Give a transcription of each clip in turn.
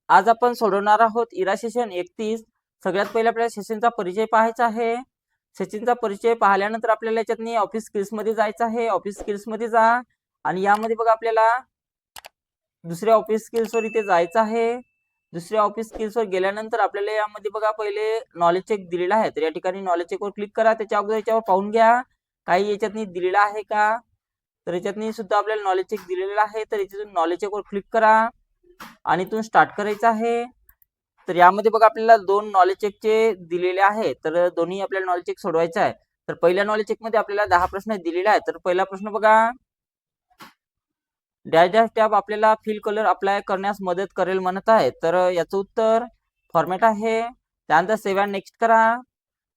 आज आपण सोडवणार आहोत इरा सेशन 31। सगळ्यात पहिले आपल्याला सेशनचा परिचय पाहायचा आहे। सेशनचा परिचय पाहिल्यानंतर आपल्याला याच्यातनी ऑफिस स्किल्स मध्ये जायचं आहे। ऑफिस स्किल्स मध्ये जा आणि यामध्ये बघा आपल्याला दुसऱ्या ऑफिस स्किल्स वर इथे जायचं आहे। दुसऱ्या ऑफिस स्किल्स वर गेल्यानंतर आपल्याला यामध्ये बघा पहिले नॉलेज चेक दिलेला आहे, तर या ठिकाणी नॉलेज चेक वर क्लिक करा। त्याच्या अगोदर याच्यावर पाहून घ्या काही याच्यातनी दिलेला आहे का, तर याच्यातनी सुद्धा आपल्याला नॉलेज चेक दिलेला आहे, तर याच्यातून नॉलेज चेक वर क्लिक करा आणि इथून स्टार्ट करायचं आहे। तर यामध्ये बघा आपल्याला दोन नॉलेज चेकचे दिलेले आहे, तर दोन्ही आपल्याला नॉलेज चेक सोडवायचा आहे। तर पहिल्या नॉलेज चेक मध्ये आपल्याला 10 प्रश्न दिलेले आहेत। तर पहिला प्रश्न बघा, डॅश डॅश टॅब आपल्याला फिल कलर अप्लाय करण्यास मदत करेल म्हणत आहे, तर याचं उत्तर फॉर्मॅट आहे। त्यानंतर सेव्ह अँड नेक्स्ट करा।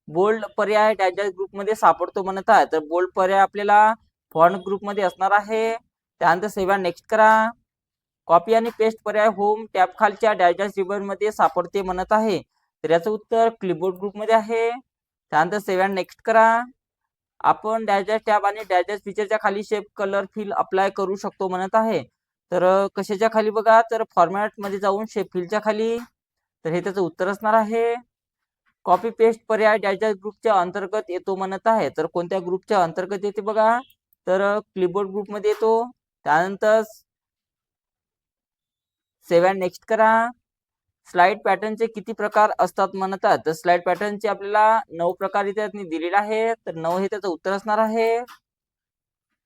बोल्ड पर्याय डॅश डॅश ग्रुप मध्ये सापडतो म्हणत आहे, तर बोल्ड पर्याय आपल्याला फॉन्ट ग्रुप मध्ये असणार आहे। त्यानंतर सेव्ह अँड नेक्स्ट करा। कॉपी आणि पेस्ट पर्याय होम टॅब खालच्या डॅश डॅश रिबन मध्ये सापडते म्हणत आहे, तर याचं उत्तर क्लिपबोर्ड ग्रुप मध्ये आहे। त्यानंतर सेव्ह अँड नेक्स्ट करा। आपण डॅश डॅश टॅब आणि डॅश डॅश फीचरच्या खाली शेप कलर फिल अप्लाय करू शकतो म्हणत आहे, तर कशाच्या खाली बघा, तर फॉर्मॅट मध्ये जाऊन शेप फिलच्या खाली, तर हे त्याचं उत्तर असणार आहे। कॉपी पेस्ट पर्याय डॅश डॅश ग्रुपच्या अंतर्गत येतो म्हणत आहे, तर कोणत्या ग्रुपच्या अंतर्गत येते बघा, तर क्लिपबोर्ड ग्रुप मध्ये येतो। त्यानंतर सेव्ह अँड नेक्स्ट करा। स्लाइड पॅटर्नचे किती प्रकार असतात म्हणतात, तर स्लाइड पॅटर्नचे आपल्याला 9 प्रकार इथे दिलेले आहे, तर 9 हे त्याचं उत्तर असणार आहे।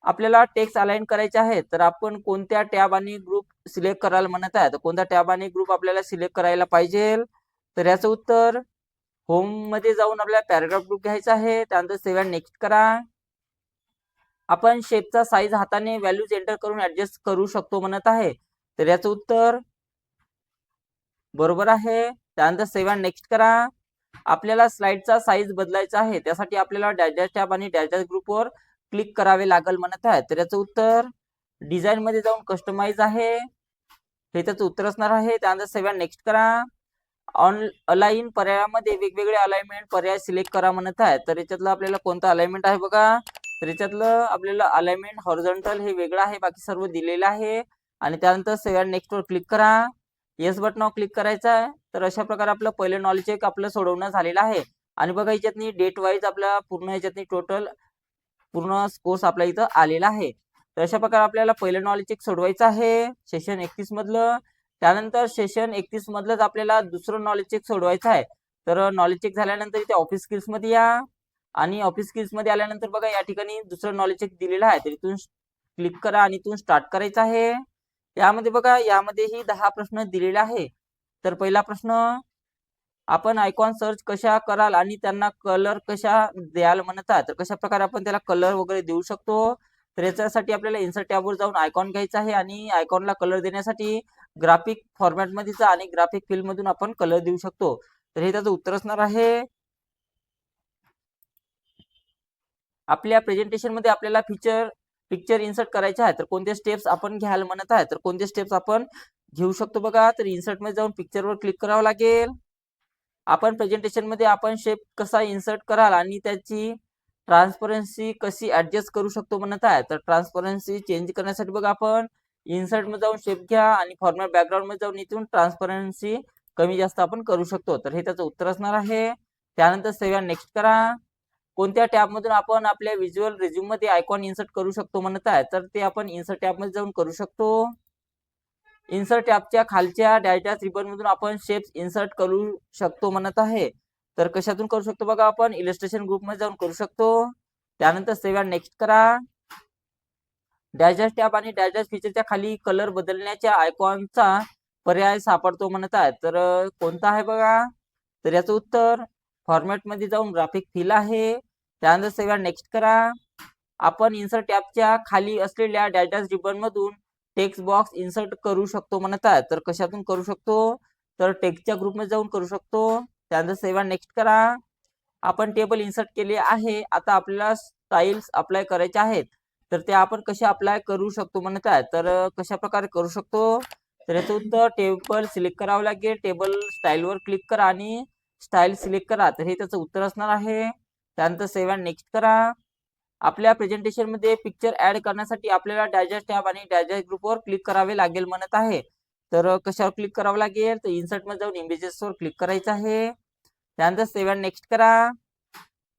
आपल्याला टेक्स्ट अलाइन करायचे आहे, तर आपण कोणत्या टॅब आणि ग्रुप सिलेक्ट करायला म्हणत आहे, तर कोणता टॅब आणि ग्रुप आपल्याला सिलेक्ट करायला पाहिजे, तर याचं उत्तर होम मध्ये जाऊन आपल्याला पॅराग्राफ ग्रुप घ्यायचा आहे। त्यानंतर सेव्ह अँड नेक्स्ट करा। आपण शेपचा साईज हाताने व्हॅल्यूज एंटर करून ऍडजस्ट करू शकतो म्हणत आहे, तर याचं उत्तर बरोबर आहे। त्यानंतर सेव्ह अँड नेक्स्ट करा। आपल्याला स्लाइडचा साईज बदलायचा आहे, त्यासाठी आपल्याला डॅश डॅश टॅब आणि डॅश डॅश ग्रुपवर क्लिक करावे लागेल म्हणत आहे, तर याचं उत्तर डिझाईन मध्ये जाऊन कस्टमाइज आहे, हे त्याचं उत्तर असणार आहे। त्यानंतर सेव्ह अँड नेक्स्ट करा। ऑन अलाइन पर्यायामध्ये वेगवेगळे अलाइनमेंट पर्याय सिलेक्ट करा म्हणत आहे, तर याच्यातलं आपल्याला कोणतं अलाइनमेंट आहे बघा, तर याच्यातलं आपल्याला अलाइनमेंट हॉरिझॉन्टल हे वेगळं आहे, बाकी सर्व दिलेलं आहे। आणि त्यानंतर सेव्ह अँड नेक्स्ट वर क्लिक करा। येस बटनावर क्लिक करायचं आहे। तर अशा प्रकारे आपलं पहिलं नॉलेज चेक आपलं सोडवणं झालेलं आहे। आणि बघा याच्यातनी डेट वाईज आपला पूर्ण याच्यातनी टोटल पूर्ण स्कोर्स आपल्या इथं आलेला आहे। तर अशा प्रकारे आपल्याला पहिलं नॉलेज चेक सोडवायचं आहे सेशन 31 मधलं। त्यानंतर सेशन 31 मधलंच आपल्याला दुसरं नॉलेज चेक सोडवायचं आहे। तर नॉलेज चेक झाल्यानंतर इथे ऑफिस स्किल्स मध्ये या आणि ऑफिस स्किल्स मध्ये आल्यानंतर बघा या ठिकाणी दुसरं नॉलेज चेक दिलेलं आहे, तर इथून क्लिक करा आणि इथून स्टार्ट करायचं आहे। यामध्ये बघा यामध्येही 10 प्रश्न दिलेले आहे। तर पहिला प्रश्न, आपण आयकॉन सर्च कशा कराल आणि त्यांना कलर कशा द्याल म्हणतात, तर कशा प्रकारे आपण त्याला कलर वगैरे देऊ शकतो, तर याच्यासाठी आपल्याला इन्सर्ट टॅबवर जाऊन आयकॉन घ्यायचा आहे आणि आयकॉनला कलर देण्यासाठी ग्राफिक फॉर्मॅट मध्ये जा आणि ग्राफिक फिल मधून आपण कलर देऊ शकतो, तर हे त्याचं उत्तर असणार आहे। आपल्या प्रेझेंटेशन मध्ये आपल्याला पिक्चर इन्सर्ट करायचे आहे, तर कोणते स्टेप्स आपण घ्याल म्हणत आहे, तर कोणते स्टेप्स आपण घेऊ शकतो बघा, तर इन्सर्ट मध्ये जाऊन पिक्चर वर क्लिक करावं लागेल। आपण प्रेझेंटेशन मध्ये आपण शेप कसा इन्सर्ट कराल आणि त्याची ट्रान्सपरन्सी कशी ऍडजस्ट करू शकतो म्हणत आहे, तर ट्रान्सपरन्सी चेंज करण्यासाठी बघा आपण इन्सर्ट मध्ये जाऊन शेप घ्या आणि फॉर्मॅट बॅकग्राऊंड मध्ये जाऊन इथून ट्रान्सपरन्सी कमी जास्त आपण करू शकतो, तर हे त्याचं उत्तर असणार आहे। त्यानंतर सेव्ह अँड नेक्स्ट करा। कोणत्या टॅब मधून आपण आपल्या व्हिज्युअल रिझ्यूम मध्ये आयकॉन इन्सर्ट करू शकतो म्हणत आहे, तर ते आपण इन्सर्ट टॅब मध्ये जाऊन करू शकतो। इन्सर्ट टॅबच्या खालच्या डॅश डॅश रिबन मधून आपण शेप्स इन्सर्ट करू शकतो म्हणत आहे, तर कशातून करू शकतो बघा, आपण इलस्ट्रेशन ग्रुप मध्ये जाऊन करू शकतो। त्यानंतर सेव्ह अँड नेक्स्ट करा। डॅश डॅश टॅब आणि डॅश डॅश फीचरच्या खाली कलर बदलण्याच्या आयकॉनचा पर्याय सापडतो म्हणत आहे, तर कोणता आहे बघा, तर याचं उत्तर फॉर्मॅट मध्ये जाऊन ग्राफिक फिल आहे। त्यानंतर सेव्ह अँड नेक्स्ट करा। आपण इन्सर्ट टॅबच्या खाली असलेल्या डॅश डॅश रिबन मधून टेक्स्ट बॉक्स इन्सर्ट करू शकतो म्हणत आहे, तर कशातून करू शकतो, तर टेक्स्टच्या ग्रुप मध्ये जाऊन करू शकतो। त्यानंतर सेव्ह अँड नेक्स्ट करा। आपण टेबल इन्सर्ट केले आहे, आता आपल्याला स्टाईल्स अप्लाय करायचे आहेत, तर ते आपण कसे अप्लाय करू शकतो म्हणत आहे, तर कशा प्रकारे करू शकतो, तर याचं उत्तर टेबल सिलेक्ट करावं लागेल। टेबल स्टाईल वर क्लिक करा आणि स्टाईल सिलेक्ट करा, तर हे त्याचं उत्तर असणार आहे। त्यानंतर सेव्ह अँड नेक्स्ट करा। आपल्या प्रेझेंटेशन मध्ये पिक्चर ऍड करण्यासाठी आपल्याला डॅश डॅश टॅब आणि डॅश डॅश ग्रुप वर क्लिक करावे लागेल म्हणत आहे, तर कशावर क्लिक करावं लागेल, तर इन्सर्ट मध्ये जाऊन इमेजेसवर क्लिक करायचं आहे. त्यानंतर सेव्ह अँड नेक्स्ट करा.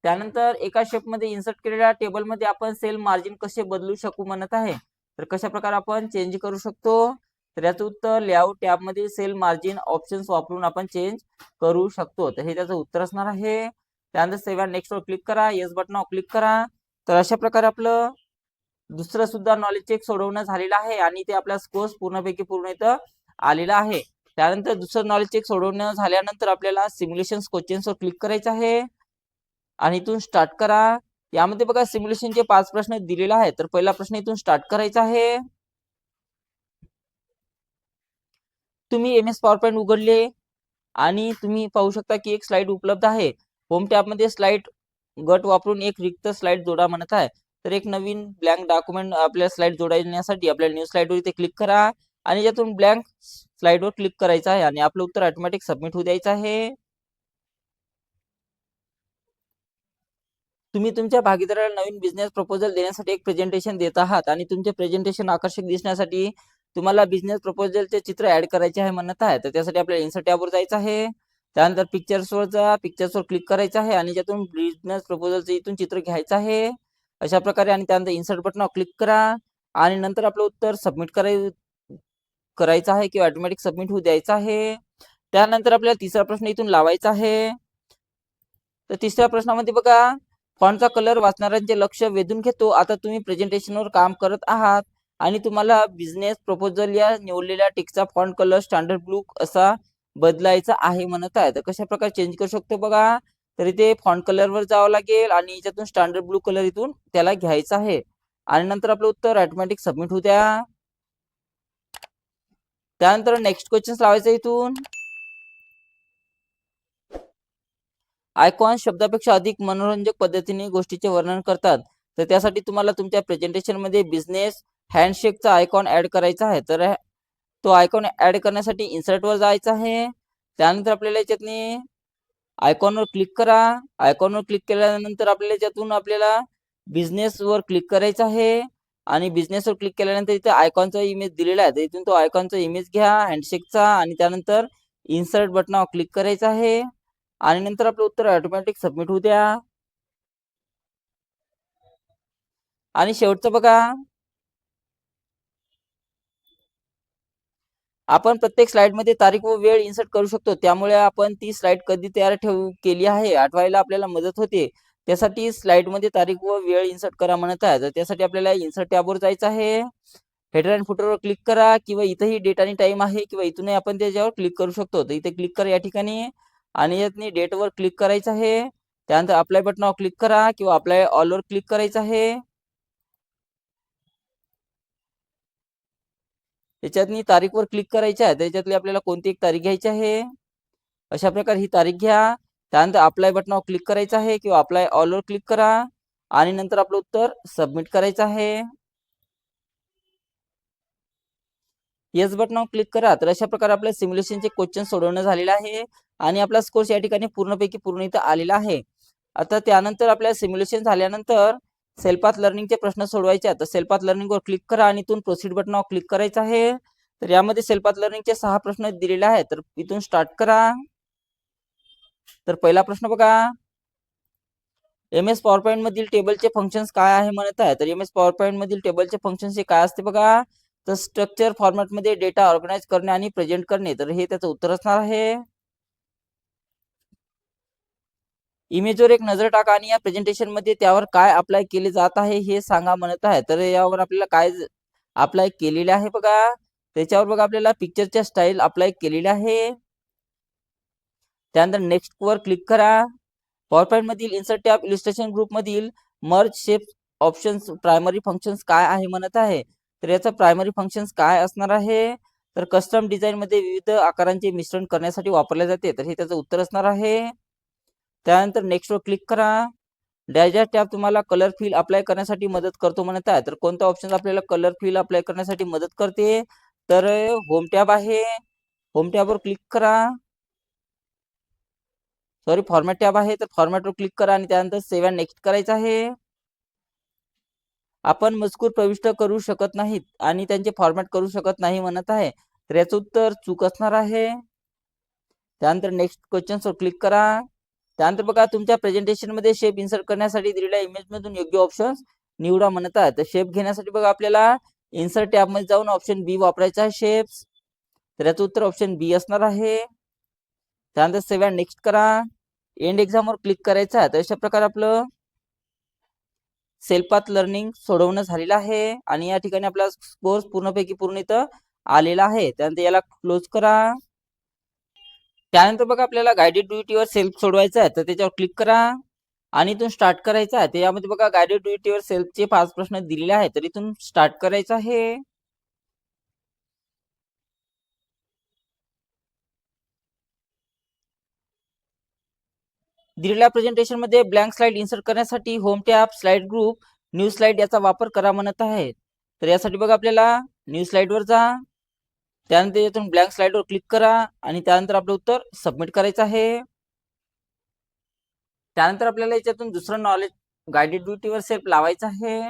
त्यानंतर एका शेपमध्ये इन्सर्ट केलेल्या टेबलमध्ये आपण सेल मार्जिन कसे बदलू शकू म्हणत आहे, तर कशा प्रकारे आपण चेंज करू शकतो, तर याचं उत्तर लेआउट टॅबमध्ये सेल मार्जिन ऑप्शन्स वापरून आपण चेंज करू शकतो. तर हे त्याचं उत्तर असणार आहे. त्यानंतर सेव्ह अँड नेक्स्ट वर क्लिक करा, येस बटनावर क्लिक करा. तर अशा प्रकारे आपलं दुसरं सुद्धा नॉलेज चेक सोडवणं झालेलं आहे आणि ते आपल्या स्कोर्स पूर्णपैकी पूर्ण इथं आलेला आहे. त्यानंतर दुसरं नॉलेज चेक सोडवणं झाल्यानंतर आपल्याला सिम्युलेशन क्वेश्चन्सवर क्लिक करायचं आहे आणि इथून स्टार्ट करा. यामध्ये बघा सिम्युलेशनचे 5 प्रश्न दिलेले आहेत. तर पहिला प्रश्न इथून स्टार्ट करायचा आहे. तुम्ही MS पॉवर पॉईंट उघडले आणि तुम्ही पाहू शकता की एक स्लाइड उपलब्ध आहे. होम टॅबमध्ये स्लाइड गट वापरून एक रिक्त स्लाइड जोडा म्हणत आहे. तर एक नवीन ब्लँक डॉक्युमेंट आपल्या स्लाइड जोडण्यासाठी आपल्याला न्यू स्लाइडवर इथे क्लिक करा आणि यातून ब्लँक स्लाइडवर क्लिक करायचं आहे आणि आपलं उत्तर ऑटोमॅटिक सबमिट होऊ द्यायचं आहे. तुम्ही तुमच्या भागीदाराला नवीन बिझनेस प्रपोजल देण्यासाठी एक प्रेझेंटेशन देत आहात आणि तुमचे प्रेझेंटेशन आकर्षक दिसण्यासाठी तुम्हाला बिझनेस प्रपोजलचे चित्र ऍड करायचे आहे म्हणत आहे. तर त्यासाठी आपल्याला इन्सर्ट टॅबवर जायचं आहे. त्यानंतर पिक्चर्सवर जा, पिक्चर्सवर क्लिक करायचं आहे आणि ज्यातून बिझनेस प्रपोजलचे इथून चित्र घ्यायचं आहे अशा प्रकारे आणि त्यानंतर इन्सर्ट बटनावर क्लिक करा आणि नंतर आपलं उत्तर सबमिट करायचं आहे किंवा ऑटोमॅटिक सबमिट होऊ द्यायचं आहे. त्यानंतर आपल्याला तिसरा प्रश्न इथून लावायचा आहे. तर तिसऱ्या प्रश्नामध्ये बघा, फॉन्टचा कलर वाचणाऱ्यांचे लक्ष वेधून घेतो. आता तुम्ही प्रेझेंटेशनवर काम करत आहात आणि तुम्हाला बिझनेस प्रपोजल या निवडलेल्या टेक्स्टचा फॉन्ट कलर स्टँडर्ड ब्लू असा बदलायचा आहे म्हणत आहे. तर कशा प्रकारे चेंज करू शकतो बघा, तर इथे फॉन्ट कलरवर जावं लागेल आणि याच्यातून स्टँडर्ड ब्लू कलर इथून त्याला घ्यायचा आहे आणि नंतर आपलं उत्तर ऑटोमॅटिक सबमिट होऊ द्या. त्यानंतर नेक्स्ट क्वेश्चन लावायचं इथून. आयकॉन शब्दापेक्षा अधिक मनोरंजक पद्धतीने गोष्टीचे वर्णन करतात. तर त्यासाठी तुम्हाला तुमच्या प्रेझेंटेशन मध्ये बिझनेस हँडशेकचा आयकॉन ऍड करायचा आहे. तर तो आयकॉन ऍड करण्यासाठी इन्सर्ट वर जायचं आहे. त्यानंतर आपल्याला याच्यातनी आयकॉनवर क्लिक करा. आयकॉनवर क्लिक केल्यानंतर आपल्याला याच्यातून आपल्याला बिझनेस वर क्लिक करायचं आहे आणि बिझनेस वर क्लिक केल्यानंतर इथे आयकॉनचा इमेज दिलेला आहे. तर इथून तो आयकॉनचा इमेज घ्या हँडशेकचा आणि त्यानंतर इन्सर्ट बटनावर क्लिक करायचं आहे आणि नंतर आपलं उत्तर ऑटोमॅटिक सबमिट होऊ द्या. आणि शेवटचं बघा, आपण प्रत्येक स्लाइड मध्ये तारीख व वेळ इन्सर्ट करू शकतो. त्यामुळे आपण ती स्लाइड कधी तयार केली आहे आठवायला आपल्याला मदत होते. त्यासाठी स्लाइड मध्ये तारीख व वेळ इन्सर्ट करा म्हणत आहे. तर त्यासाठी आपल्याला इन्सर्ट टॅबवर जायचं आहे. हेडर अँड फुटरवर क्लिक करा किंवा इथेही डेट आणि टाइम आहे किंवा इथूनही आपण त्याच्यावर क्लिक करू शकतो. तर इथे क्लिक करा या ठिकाणी आणि यातनी डेटवर क्लिक करायचं आहे. त्यानंतर अप्लाय बटनावर क्लिक करा किंवा अप्लाय ऑलवर क्लिक करायचं आहे. त्याच्यातनी तारीखवर क्लिक करायची आहे. त्याच्यातली आपल्याला कोणती एक तारीख घ्यायची आहे. अशा प्रकारे ही तारीख घ्या. त्यानंतर अप्लाय बटनावर क्लिक करायचं आहे किंवा अप्लाय ऑलवर क्लिक करा आणि नंतर आपलं उत्तर सबमिट करायचं आहे. येस बटनावर क्लिक करा. तर अशा प्रकारे आपल्या सिम्युलेशनचे क्वेश्चन सोडवणं झालेलं आहे आणि आपला स्कोर्स या ठिकाणी पूर्णपैकी पूर्ण इथं आलेला आहे. आता त्यानंतर आपल्या सिम्युलेशन झाल्यानंतर सेल्फ लर्निंगचे प्रश्न सोडवायचे आहेत. तर सेल्फ लर्निंगवर क्लिक करा आणि इथून प्रोसीड बटनावर क्लिक करायचं आहे. तर यामध्ये सेल्फ लर्निंगचे 6 प्रश्न दिलेले आहेत. तर इथून स्टार्ट करा. तर पहिला प्रश्न बघा, MS पॉवर पॉईंट मधील टेबलचे फंक्शन्स काय आहे म्हणत आहे. तर MS पॉवर पॉईंट मधील टेबलचे फंक्शन्स हे काय असते बघा, तर स्ट्रक्चर फॉर्मॅट मध्ये डेटा ऑर्गनाइज करणे आणि प्रेझेंट करणे. तर हे त्याचं उत्तर असणार आहे. इमेजवर एक नजर टाका आणि या प्रेझेंटेशन मध्ये त्यावर काय अप्लाय केले जात आहे हे सांगा म्हणत आहे. तर यावर आपल्याला काय अप्लाय केलेले आहे बघा, त्याच्यावर बघा आपल्याला पिक्चरच्या स्टाईल अप्लाय केलेले आहे. त्यानंतर नेक्स्ट वर क्लिक करा. पॉवरपॉईंट मधील इन्सर्ट टॅब इलिस्ट्रेशन ग्रुप मधील merge shape options primary functions काय आहे म्हणत आहे. तर याचा प्रायमरी फंक्शन्स काय असणार आहे, तर कस्टम डिझाईन मध्ये विविध आकारांचे मिश्रण करण्यासाठी वापरले जाते. तर हे त्याचं उत्तर असणार आहे. त्यानंतर नेक्स्ट वर क्लिक करा. डॅशडॅश टॅब तुम्हाला कलर फिल अप्लाय करण्यासाठी मदत करतो म्हणत आहे. तर कोणता ऑप्शन आपल्याला कलर फिल अप्लाय करण्यासाठी मदत करते, तर होम टॅब आहे. होम टॅबवर क्लिक करा. सॉरी फॉर्मॅट टॅब आहे. तर फॉर्मॅटवर क्लिक करा आणि त्यानंतर सेव्ह अँड नेक्स्ट करायचं आहे. आपण मजकूर प्रविष्ट करू शकत नाहीत आणि त्यांचे फॉर्मॅट करू शकत नाही म्हणत आहे. तर याचं उत्तर चूक असणार आहे. त्यानंतर नेक्स्ट क्वेश्चनवर क्लिक करा. त्यानंतर बघा तुमच्या प्रेझेंटेशन मध्ये शेप इन्सर्ट करण्यासाठी दिलेल्या इमेज मधून योग्य ऑप्शन निवडा म्हणत आहे. तर शेप घेण्यासाठी बघा आपल्याला इन्सर्ट टॅब मध्ये जाऊन ऑप्शन बी वापरायचा आहे शेप्स. तर याचं उत्तर ऑप्शन बी असणार आहे. त्यानंतर सेव्ह अँड नेक्स्ट करा. एंड एक्झाम वर क्लिक करायचं आहे. तर अशा प्रकारे आपलं सेल्फ पाथ लर्निंग सोडवणं झालेलं आहे आणि या ठिकाणी आपला कोर्स पूर्णपैकी पूर्ण इथं आलेला आहे. त्यानंतर याला क्लोज करा. त्यानंतर बघा आपल्याला गाइडेड ड्युटीवर सेल्फ सोडवायचं आहे. तर त्याच्यावर क्लिक करा आणि इथून स्टार्ट करायचं आहे. त्यामध्ये बघा गाइडेड ड्युटीवर सेल्फचे 5 प्रश्न दिलेले आहेत. तर इथून स्टार्ट करायचं आहे. दिलेल्या प्रेझेंटेशन मध्ये ब्लँक स्लाइड इन्सर्ट करण्यासाठी home tab, slide group, new slide याचा वापर करा म्हणत आहे. तर यासाठी बघा आपल्याला न्यू स्लाइड वर जा. त्यानंतर यातून ब्लँक स्लाइड वर क्लिक करा आणि त्यानंतर आपलं उत्तर सबमिट करायचं आहे. त्यानंतर आपल्याला याच्यातून दुसरं नॉलेज गाइडेड ड्युटीवर सेल्फ लावायचं आहे.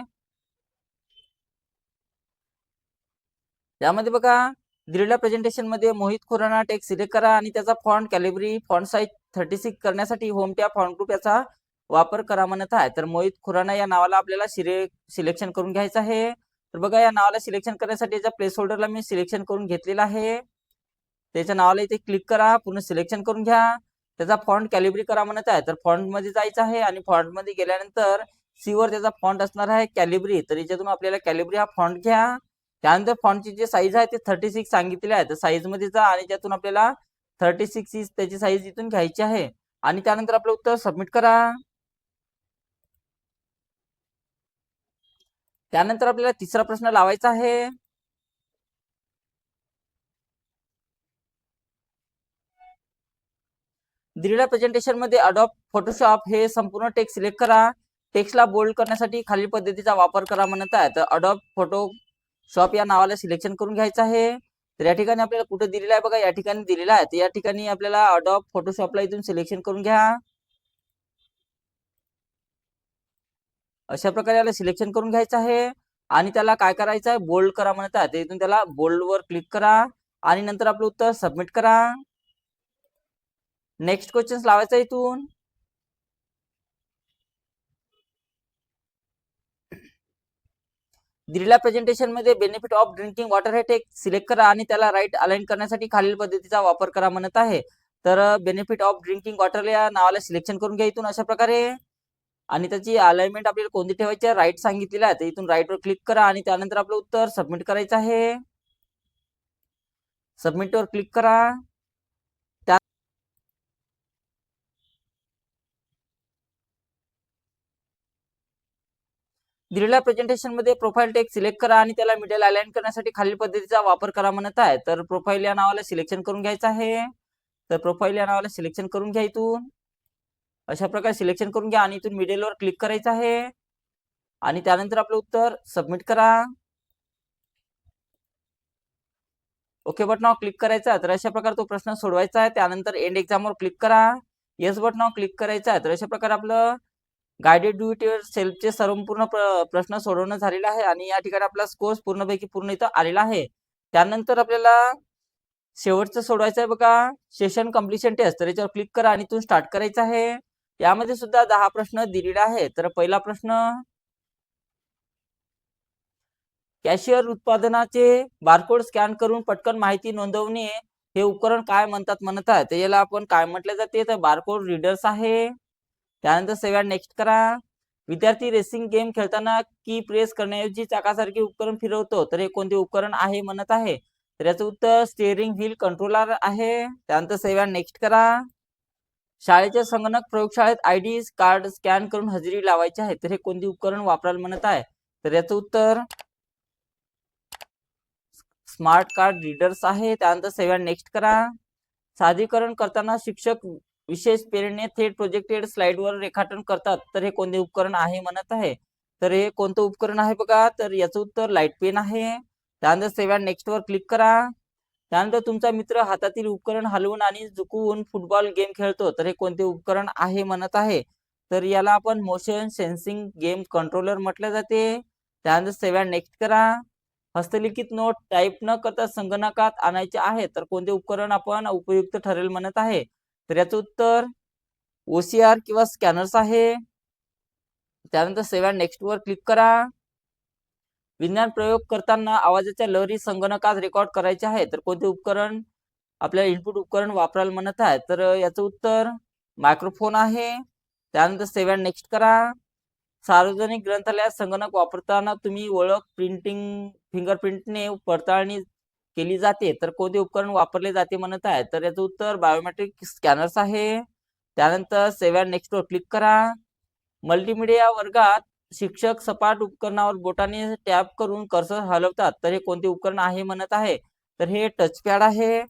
यामध्ये बघा दिलेल्या प्रेझेंटेशन मध्ये मोहित खुराना टेक्स्ट सिलेक्ट करा आणि त्याचा फॉन्ट कॅलिब्री फॉन्ट साइज 36 करण्यासाठी होम टॅब फॉन्ट ग्रुप याचा वापर करा म्हणत आहे. तर मोहित खुराना या नावाला आपल्याला सिलेक्शन करून घ्यायचं आहे. तर बघा या नावाला सिलेक्शन करण्यासाठी याच्या प्लेस होल्डरला मी सिलेक्शन करून घेतलेला आहे. त्याच्या नावाला इथे क्लिक करा, पूर्ण सिलेक्शन करून घ्या. त्याचा फॉन्ट कॅलिब्री करा म्हणत आहे. तर फॉन्ट मध्ये जायचं आहे आणि फॉन्ट मध्ये गेल्यानंतर सी वर त्याचा फॉन्ट असणार आहे कॅलिब्री. तर याच्यातून आपल्याला कॅलिब्री हा फॉन्ट घ्या. त्यानंतर फॉन्टची जी साईज आहे ते 36 सांगितलेली आहे. तर साईज मध्ये जा आणि त्यातून आपल्याला 36 त्याची साईज इथून घ्यायची आहे आणि त्यानंतर आपलं उत्तर सबमिट करा. त्यानंतर आपल्याला तिसरा प्रश्न लावायचा आहे. दिलेल्या प्रेझेंटेशन मध्ये अडॉब फोटोशॉप हे संपूर्ण टेक्स्ट सिलेक्ट करा. टेक्स्टला बोल्ड करण्यासाठी खालील पद्धतीचा वापर करा म्हणत आहे. तर अडॉब फोटोशॉप या नावाला सिलेक्शन करून घ्यायचं आहे. तर या ठिकाणी आपल्याला कुठे दिलेला आहे बघा, या ठिकाणी दिलेला आहे. तर या ठिकाणी आपल्याला अडॉब फोटोशॉपला इथून सिलेक्शन करून घ्या. अशा प्रकारे याला सिलेक्शन करून घ्यायचं आहे आणि त्याला काय करायचं आहे, बोल्ड करा म्हणत आहे. इथून त्याला बोल्ड वर क्लिक करा आणि नंतर आपलं उत्तर सबमिट करा. नेक्स्ट क्वेश्चन लावायचा इथून. दिलेल्या प्रेझेंटेशन मध्ये बेनिफिट ऑफ ड्रिंकिंग वॉटर हे टेक्स्ट सिलेक्ट करा आणि त्याला राईट अलाइन करण्यासाठी खालील पद्धतीचा वापर करा म्हणत आहे. तर बेनिफिट ऑफ ड्रिंकिंग वॉटर या नावाला सिलेक्शन करून घ्या इथून अशा प्रकारे आणि त्याची अलाइनमेंट आपल्याला कोणती ठेवायची आहे, राईट सांगितलेलं आहे. तर इथून राईट वर क्लिक करा आणि त्यानंतर आपलं उत्तर सबमिट करायचं आहे. सबमिट वर क्लिक करा. दिलेल्या प्रेझेंटेशन मध्ये प्रोफाईल टेक्स्ट सिलेक्ट करा आणि त्याला मिडल अलाइन करण्यासाठी खालील पद्धतीचा वापर करा म्हणत आहे. तर प्रोफाईल या नावाला सिलेक्शन करून घ्यायचं आहे. तर प्रोफाईल या नावाला सिलेक्शन करून घ्या इथून अशा प्रकारे सिलेक्शन करून घ्या आणि इथून मिडल वर क्लिक करायचं आहे आणि त्यानंतर आपलं उत्तर सबमिट करा. ओके बटनावर क्लिक करायचं आहे. तर अशा प्रकारे तो प्रश्न सोडवायचा आहे. त्यानंतर एंड एक्झाम वर क्लिक करा. येस बटनावर क्लिक करायचं आहे. तर अशा प्रकारे आपलं गाइडेड ड्युटीवर सेल्फचे संपूर्ण प्रश्न सोडवणं झालेला आहे आणि या ठिकाणी आपला स्कोर पूर्णपैकी पूर्ण इथं आलेला आहे. त्यानंतर आपल्याला शेवटचं सोडवायचं आहे बघा, सेशन कम्प्लिशन टेस्ट. तर याच्यावर क्लिक करा आणि इथून स्टार्ट करायचं आहे. यामध्ये सुद्धा 10 प्रश्न दिलेले आहेत. तर पहिला प्रश्न, कॅशियर उत्पादनाचे बारकोड स्कॅन करून पटकन माहिती नोंदवणे हे उपकरण काय म्हणतात म्हणत आहे. तर याला आपण काय म्हटले जाते, तर बारकोड रीडर्स आहे. त्यानंतर सेव्ह अँड नेक्स्ट करा. विद्यार्थी रेसिंग गेम खेळताना की प्रेस करण्याऐवजी चाकासारखे उपकरण फिरवतो, तर हे कोणते उपकरण आहे म्हणत आहे. तर याचं उत्तर स्टीअरिंग व्हील कंट्रोलर आहे. त्यानंतर सेव्ह अँड नेक्स्ट करा. शाळेच्या संगणक प्रयोगशाळेत आयडी कार्ड स्कॅन करून हजेरी लावायची आहे, तर हे कोणते उपकरण वापरायला म्हणत आहे. तर याचं उत्तर स्मार्ट कार्ड रीडर्स आहे. त्यानंतर सेव्ह अँड नेक्स्ट करा. सादरीकरण करताना शिक्षक विशेष पेनने थेट प्रोजेक्टेड स्लाइडवर रेखाटन करतात, तर हे कोणते उपकरण आहे म्हणत आहे. तर हे कोणतं उपकरण आहे बघा, तर याचं उत्तर लाईट पेन आहे. त्यानंतर सेव्ह अँड नेक्स्ट वर क्लिक करा. त्यानंतर तुमचा मित्र हातातील उपकरण हलवून आणि झुकवून फुटबॉल गेम खेळतो, तर हे कोणते उपकरण आहे म्हणत आहे. तर याला आपण मोशन सेन्सिंग गेम कंट्रोलर म्हटले जाते. त्यानंतर सेव्ह अँड नेक्स्ट करा. हस्तलिखित नोट टाईप न करता संगणकात आणायचे आहे तर कोणते उपकरण आपण उपयुक्त ठरेल म्हणत आहे? तर याचं उत्तर OCR किंवा स्कॅनर्स आहे. त्यानंतर सेव्ह अँड नेक्स्ट वर क्लिक करा. विज्ञान प्रयोग करताना आवाजाच्या लहरी संगणकात रेकॉर्ड करायचे आहे तर कोणते उपकरण आपल्याला इनपुट उपकरण वापरायला म्हणत आहे? तर याचं उत्तर मायक्रोफोन आहे. त्यानंतर सेव्ह अँड नेक्स्ट करा. सार्वजनिक ग्रंथालयात संगणक वापरताना तुम्ही ओळख प्रिंटिंग फिंगरप्रिंटने पडताळणी केली जाते तर कोणते उपकरण वापरले जाते म्हणत आहे? तर याचं उत्तर बायोमेट्रिक स्कॅनर्स आहे. त्यानंतर सेव्ह अँड नेक्स्ट वर क्लिक करा. मल्टीमीडिया वर्गात शिक्षक सपाट उपकरणावर बोटाने टॅप करून कर्सर हलवतात तर हे कोणते उपकरण आहे म्हणत आहे? तर हे टचपॅड आहे.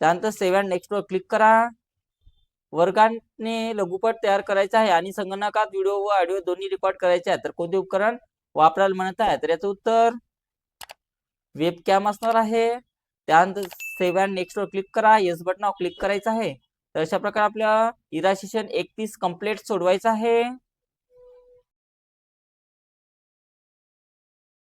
त्यानंतर सेव्ह अँड नेक्स्ट वर क्लिक करा. वर्गाने लघुपट तयार करायचा आहे आणि संगणकात व्हिडिओ व ऑडिओ दोन्ही रेकॉर्ड करायचे आहे तर कोणते उपकरण वापरायला म्हणत आहे? तर याचं उत्तर वेबकॅम असणार आहे. त्यानंतर सेव्ह अँड नेक्स्ट वर क्लिक करा. येस बटनावर क्लिक करायचं आहे. तर अशा प्रकारे आपल्या इरा सेशन 31 कंप्लीट सोडवायचं आहे.